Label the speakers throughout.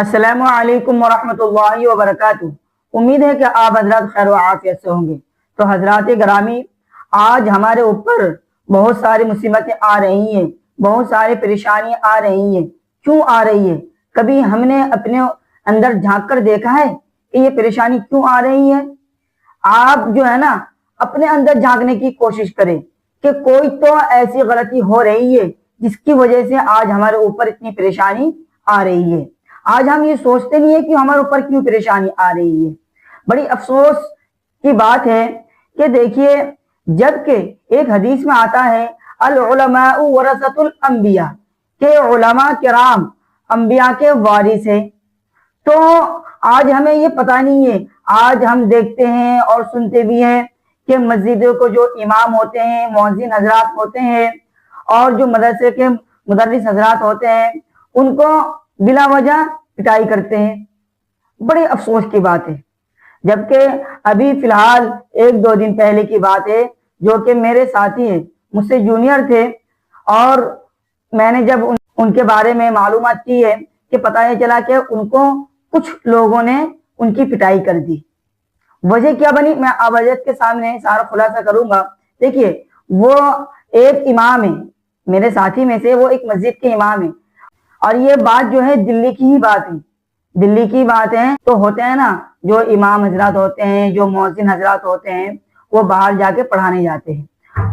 Speaker 1: السلام علیکم ورحمۃ اللہ وبرکاتہ۔ امید ہے کہ آپ حضرات خیر و عافیت سے ہوں گے۔ تو حضرات گرامی، آج ہمارے اوپر بہت ساری مصیبتیں آ رہی ہیں، بہت ساری پریشانیاں آ رہی ہیں۔ کیوں آ رہی ہے؟ کبھی ہم نے اپنے اندر جھانک کر دیکھا ہے کہ یہ پریشانی کیوں آ رہی ہے؟ آپ جو ہے نا اپنے اندر جھانکنے کی کوشش کریں کہ کوئی تو ایسی غلطی ہو رہی ہے جس کی وجہ سے آج ہمارے اوپر اتنی پریشانی آ رہی ہے۔ آج ہم یہ سوچتے نہیں ہیں کہ ہمارے اوپر کیوں پریشانی آ رہی ہے۔ بڑی افسوس کی بات ہے کہ دیکھیے، جبکہ ایک حدیث میں آتا ہے العلماء ورثۃ الانبیاء، کہ علماء کرام انبیاء کے وارث ہیں، تو آج ہمیں یہ پتہ نہیں ہے۔ آج ہم دیکھتے ہیں اور سنتے بھی ہیں کہ مسجدوں کو جو امام ہوتے ہیں، مؤذن حضرات ہوتے ہیں، اور جو مدرسے کے مدرس حضرات ہوتے ہیں، ان کو بلا وجہ پٹائی کرتے ہیں۔ بڑے افسوس کی بات ہے۔ جبکہ ابھی فی الحال 1-2 دن پہلے کی بات ہے، جو کہ میرے ساتھی ہیں، مجھ سے جونیئر تھے، اور میں نے جب ان کے بارے میں معلومات کی ہے کہ پتہ یہ چلا کہ ان کو کچھ لوگوں نے ان کی پٹائی کر دی۔ وجہ کیا بنی، میں آپ حضرت کے سامنے سارا خلاصہ کروں گا۔ دیکھیے، وہ ایک امام ہے، میرے ساتھی میں سے وہ ایک مسجد کے امام ہیں، اور یہ بات جو ہے دلی کی ہی بات ہے۔ دلی کی بات ہے تو ہوتے ہیں نا، جو امام حضرات ہوتے ہیں، جو مؤذن حضرات ہوتے ہیں، وہ باہر جا کے پڑھانے جاتے ہیں۔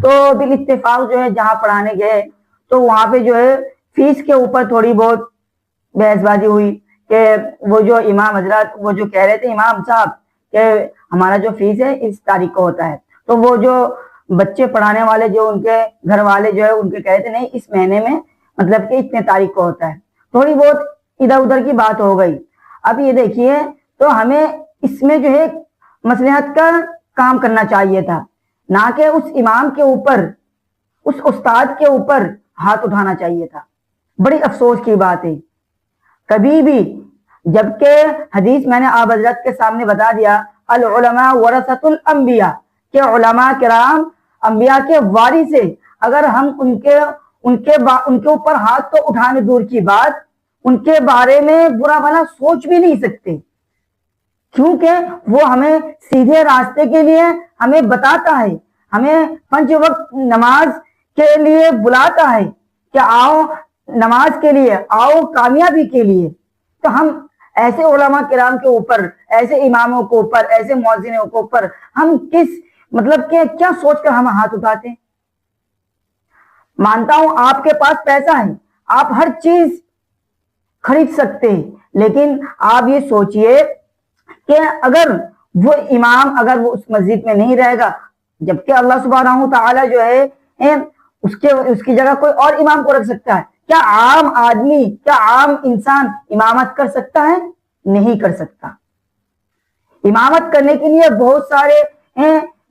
Speaker 1: تو بالاتفاق جو ہے جہاں پڑھانے گئے تو وہاں پہ جو ہے فیس کے اوپر تھوڑی بہت بحث بازی ہوئی کہ وہ جو امام حضرات وہ جو کہہ رہے تھے امام صاحب کہ ہمارا جو فیس ہے اس تاریخ کو ہوتا ہے، تو وہ جو بچے پڑھانے والے جو ان کے گھر والے جو ہے ان کے کہتے نہیں، اس مہینے میں مطلب کہ اتنے تاریخ کو ہوتا ہے۔ تھوڑی بہت ادھر ادھر کی بات ہو گئی۔ اب یہ دیکھیے، تو ہمیں اس میں جو ہے مصلحت کا کام کرنا چاہیے تھا، نہ کہ اس امام کے اوپر، اس استاد کے اوپر ہاتھ اٹھانا چاہیے تھا۔ بڑی افسوس کی بات ہے۔ کبھی بھی، جبکہ حدیث میں نے آپ حضرت کے سامنے بتا دیا العلماء ورثۃ الانبیاء، کہ علماء کرام انبیاء کے وارث ہیں، اگر ہم ان کے اوپر ہاتھ تو اٹھانے دور کی بات، ان کے بارے میں برا بھلا سوچ بھی نہیں سکتے، کیونکہ وہ ہمیں سیدھے راستے کے لیے ہمیں بتاتا ہے، ہمیں 5 وقت نماز کے لیے بلاتا ہے کہ آؤ نماز کے لیے، آؤ کامیابی کے لیے۔ تو ہم ایسے علماء کرام کے اوپر، ایسے اماموں کے اوپر، ایسے مؤذنوں کے اوپر ہم کس مطلب کہ کیا سوچ کر ہم ہاتھ اٹھاتے ہیں؟ مانتا ہوں آپ کے پاس پیسہ ہے، آپ ہر چیز خرید سکتے ہیں، لیکن آپ یہ سوچئے کہ اگر وہ امام اگر وہ اس مسجد میں نہیں رہے گا، جبکہ اللہ سبحانہ وتعالی جو ہے اس کی جگہ کوئی اور امام کو رکھ سکتا ہے، کیا عام آدمی، کیا عام انسان امامت کر سکتا ہے؟ نہیں کر سکتا۔ امامت کرنے کے لیے بہت سارے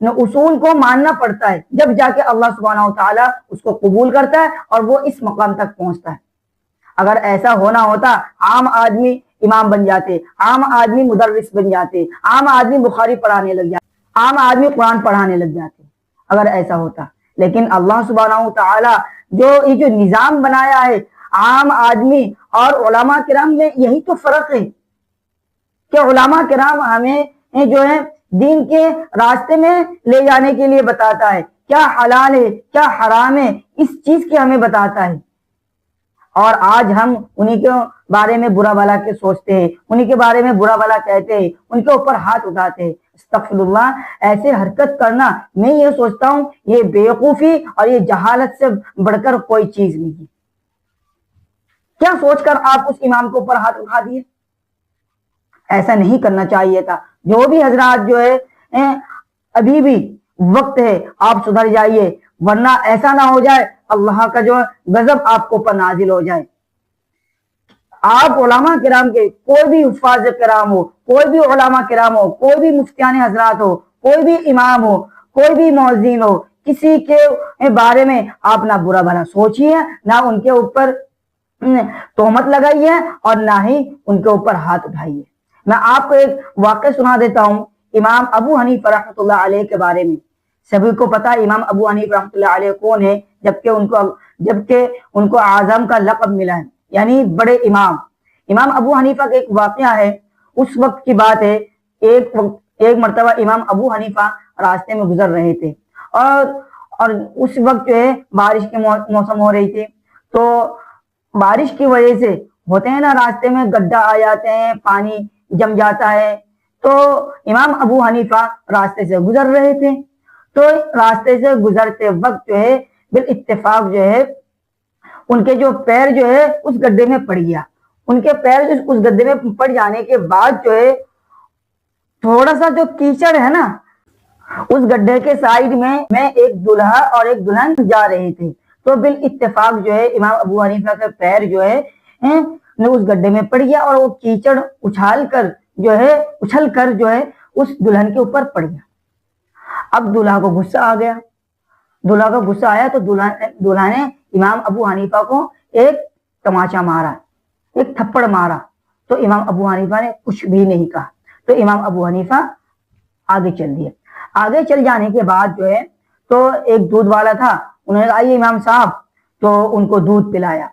Speaker 1: اصول کو ماننا پڑتا ہے، جب جا کے اللہ سبحانہ وتعالی اس کو قبول کرتا ہے اور وہ اس مقام تک پہنچتا ہے۔ اگر ایسا ہونا ہوتا، عام آدمی امام بن جاتے، عام آدمی مدرس بن جاتے، عام آدمی بخاری پڑھانے لگ جاتے، عام آدمی قرآن پڑھانے لگ جاتے، اگر ایسا ہوتا۔ لیکن اللہ سبحانہ وتعالی جو یہ نظام بنایا ہے، عام آدمی اور علماء کرام میں یہی تو فرق ہے کہ علماء کرام ہمیں جو ہے دین کے راستے میں لے جانے کے لیے بتاتا ہے، کیا حلال ہے کیا حرام ہے، اس چیز کی ہمیں بتاتا ہے، اور آج ہم انہی کے بارے میں برا بھلا کے سوچتے ہیں، انہی کے بارے میں برا بھلا کہتے ہیں، ان کے اوپر ہاتھ اٹھاتے ہیں۔ استغفر اللہ، ایسے حرکت کرنا، میں یہ سوچتا ہوں یہ بیوقوفی اور یہ جہالت سے بڑھ کر کوئی چیز نہیں ہے۔ کیا سوچ کر آپ اس امام کے اوپر ہاتھ اٹھا دیے؟ ایسا نہیں کرنا چاہیے تھا۔ جو بھی حضرات جو ہے ابھی بھی وقت ہے، آپ سدھر جائیے، ورنہ ایسا نہ ہو جائے اللہ کا جو غضب آپ کو اوپر نازل ہو جائے۔ آپ علماء کرام کے، کوئی بھی حفاظ کرام ہو، کوئی بھی علماء کرام ہو، کوئی بھی مفتیان حضرات ہو، کوئی بھی امام ہو، کوئی بھی مؤذن ہو، کسی کے بارے میں آپ نہ برا بھلا سوچیے، نہ ان کے اوپر تہمت لگائیے، اور نہ ہی ان کے اوپر ہاتھ اٹھائیے۔ میں آپ کو ایک واقعہ سنا دیتا ہوں امام ابو حنیفہ رحمۃ اللہ علیہ کے بارے میں۔ سبھی کو پتا امام ابو حنیفہ رحمۃ اللہ علیہ کون ہے، جبکہ ان کو اعظم کا لقب ملا ہے، یعنی بڑے امام۔ امام ابو حنیفہ کا ایک واقعہ ہے، اس وقت کی بات ہے، ایک مرتبہ امام ابو حنیفہ راستے میں گزر رہے تھے اور اس وقت جو ہے بارش کے موسم ہو رہی تھی، تو بارش کی وجہ سے ہوتے ہیں نا راستے میں گڈھا آ جاتے ہیں، پانی جم جاتا ہے، تو امام ابو حنیفہ راستے سے گزر رہے تھے، تو راستے سے گزرتے وقت جو ہے بالاتفاق جو ہے ان کے جو پیر جو ہے اس گڈھے میں پڑ گیا، ان کے پیر اس گڈھے میں پڑ جانے کے بعد جو ہے تھوڑا سا جو کیچڑ ہے نا اس گڈھے کے سائیڈ میں ایک دلہا اور ایک دلہن جا رہے تھے، تو بالاتفاق جو ہے امام ابو حنیفہ کا پیر جو ہے اس گڈھے میں پڑ گیا اور وہ کیچڑ اچھل کر جو ہے اس دلہن کے اوپر پڑ گیا۔ اب دلہا کو غصہ آ گیا، دلہا کو غصہ آیا تو دلہا نے امام ابو حنیفہ کو ایک تماچا مارا، ایک تھپڑ مارا، تو امام ابو حنیفہ نے کچھ بھی نہیں کہا، تو امام ابو حنیفہ آگے چل دیے۔ آگے چل جانے کے بعد جو ہے تو ایک دودھ والا تھا، انہوں نے کہا آئیے امام صاحب، تو ان کو دودھ پلایا،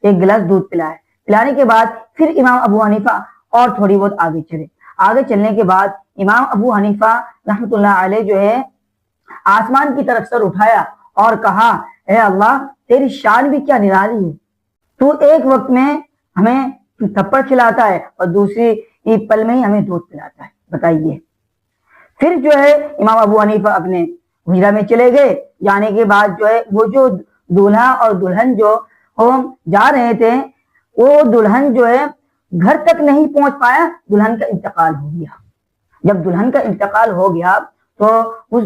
Speaker 1: ایک گلاس دودھ پلایا، پلانے کے بعد پھر امام ابو حنیفہ اور تھوڑی بہت آگے چلے، آگے چلنے کے بعد امام ابو حنیفہ رحمۃ اللہ علیہ جو ہے آسمان کی طرف سر اٹھایا اور کہا اے اللہ تیری شان بھی کیا نرالی ہے، تو ایک وقت میں ہمیں تھپڑ کھلاتا ہے اور دوسری پل میں ہی ہمیں دودھ پلاتا ہے، بتائیے۔ پھر جو ہے امام ابو حنیفہ اپنے حجرہ میں چلے گئے، جانے کے بعد جو ہے وہ جو دولہا اور دلہن جو جا رہے تھے، وہ دلہن جو ہے گھر تک نہیں پہنچ پایا، دلہن کا انتقال ہو گیا۔ جب دلہن کا انتقال ہو گیا تو اس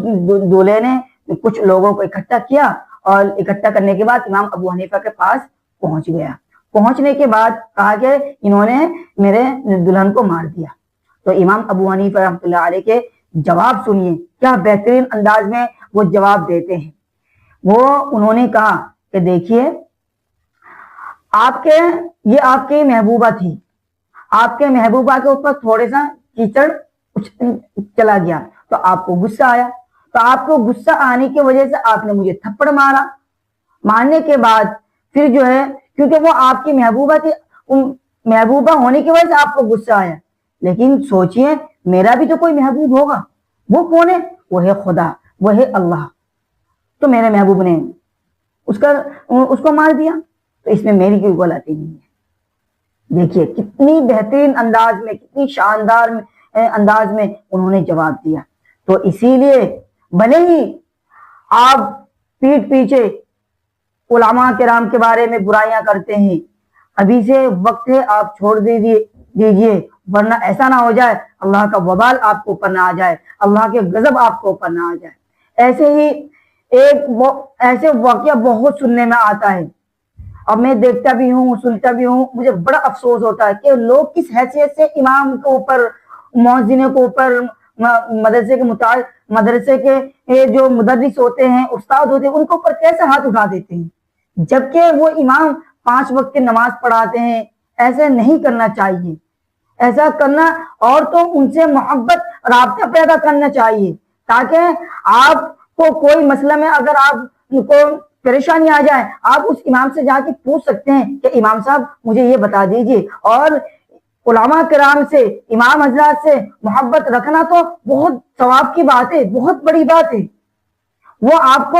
Speaker 1: دولہے نے کچھ لوگوں کو اکٹھا کیا اور اکٹھا کرنے کے بعد امام ابو حنیفہ کے پاس پہنچ گیا، پہنچنے کے بعد کہا کہ انہوں نے میرے دلہن کو مار دیا، تو امام ابو حنیفہ رحمۃ اللہ علیہ کے جواب سنیے، کیا بہترین انداز میں وہ جواب دیتے ہیں۔ انہوں نے کہا کہ دیکھیے آپ کی محبوبہ تھی، آپ کے محبوبہ کے اوپر تھوڑے سا کیچڑ چلا گیا تو آپ کو غصہ آیا، تو آپ کو غصہ آنے کی وجہ سے آپ نے مجھے تھپڑ مارا، مارنے کے بعد پھر جو ہے کیونکہ وہ آپ کی محبوبہ تھی، محبوبہ ہونے کی وجہ سے آپ کو غصہ آیا، لیکن سوچئے میرا بھی تو کوئی محبوب ہوگا، وہ کون ہے؟ وہ ہے خدا، وہ ہے اللہ، تو میرے محبوب نے اس کو مار دیا، تو اس میں میری کوئی غلطی نہیں ہے۔ دیکھیے کتنی بہترین انداز میں، کتنی شاندار انداز میں انہوں نے جواب دیا۔ تو اسی لیے بھلے ہی آپ پیٹھ پیچھے علماء کرام کے بارے میں برائیاں کرتے ہیں، ابھی سے وقت ہے آپ چھوڑ دیجئے، ورنہ ایسا نہ ہو جائے اللہ کا وبال آپ کو اوپر نہ آ جائے، اللہ کے غضب آپ کو اوپر نہ آ جائے۔ ایسے ہی ایسے واقعہ بہت سننے میں آتا ہے، اب میں دیکھتا بھی ہوں، سنتا بھی ہوں، مجھے بڑا افسوس ہوتا ہے کہ لوگ کس حیثیت سے امام کے اوپر، مؤذن کے اوپر، مدرسے کے جو مدرس ہوتے ہیں، استاد ہوتے ہیں، ان کے اوپر کیسے ہاتھ اٹھا دیتے ہیں، جبکہ وہ امام 5 وقت کی نماز پڑھاتے ہیں۔ ایسے نہیں کرنا چاہیے، ایسا کرنا اور تو ان سے محبت، رابطہ پیدا کرنا چاہیے، تاکہ آپ کو کوئی مسئلہ میں اگر آپ کو پریشانی آ جائے آپ اس امام سے جا کے پوچھ سکتے ہیں کہ امام صاحب مجھے یہ بتا دیجئے۔ اور علماء کرام سے، امام حضرات سے محبت رکھنا تو بہت ثواب کی بات ہے، بہت بڑی بات ہے، وہ آپ کو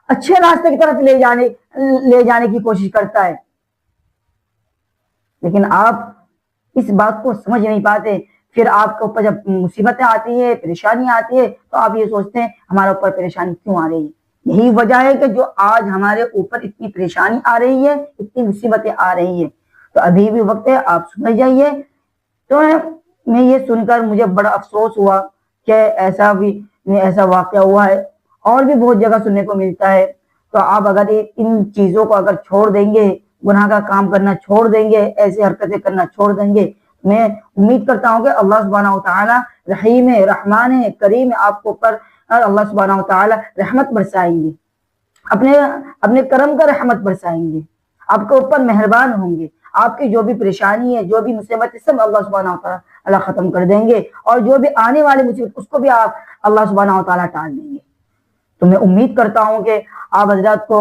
Speaker 1: اچھے راستے کی طرف لے جانے کی کوشش کرتا ہے، لیکن آپ اس بات کو سمجھ نہیں پاتے۔ پھر آپ کے اوپر جب مصیبتیں آتی ہے، پریشانی آتی ہے، تو آپ یہ سوچتے ہیں ہمارے اوپر پریشانی کیوں آ رہی ہے۔ یہی وجہ ہے کہ جو آج ہمارے اوپر اتنی پریشانی آ رہی ہے، اتنی مصیبتیں آ رہی ہیں، تو ابھی بھی وقت ہے آپ سمجھ جائیے۔ تو میں یہ سن کر مجھے بڑا افسوس ہوا کہ ایسا واقعہ ہوا ہے، اور بھی بہت جگہ سننے کو ملتا ہے۔ تو آپ اگر ان چیزوں کو اگر چھوڑ دیں گے، گناہ کا کام کرنا چھوڑ دیں گے، ایسی حرکتیں کرنا چھوڑ دیں گے، میں امید کرتا ہوں کہ اللہ سبحانہ وتعالی رحیم ہے، رحمان ہے، کریم ہے، آپ کو پر اللہ سبحانہ وتعالی رحمت برسائیں گے، اپنے کرم کا رحمت برسائیں گے، آپ کے اوپر مہربان ہوں گے، آپ کی جو بھی پریشانی ہے، جو بھی مصیبت ہے، سب اللہ سبحانہ وتعالی ختم کر دیں گے، اور جو بھی آنے والی مصیبت اس کو بھی اللہ سبحانہ وتعالی ٹال دیں گے۔ تو میں امید کرتا ہوں کہ آپ حضرات کو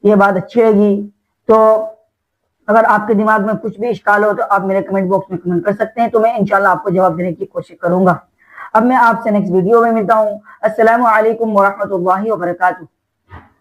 Speaker 1: یہ بات اچھی لگی، تو اگر آپ کے دماغ میں کچھ بھی اشکال ہو تو آپ میرے کمنٹ باکس میں کمنٹ کر سکتے ہیں، تو میں انشاءاللہ آپ کو جواب دینے کی کوشش کروں گا۔ اب میں آپ سے نیکسٹ ویڈیو میں ملتا ہوں۔ السلام علیکم ورحمۃ اللہ وبرکاتہ۔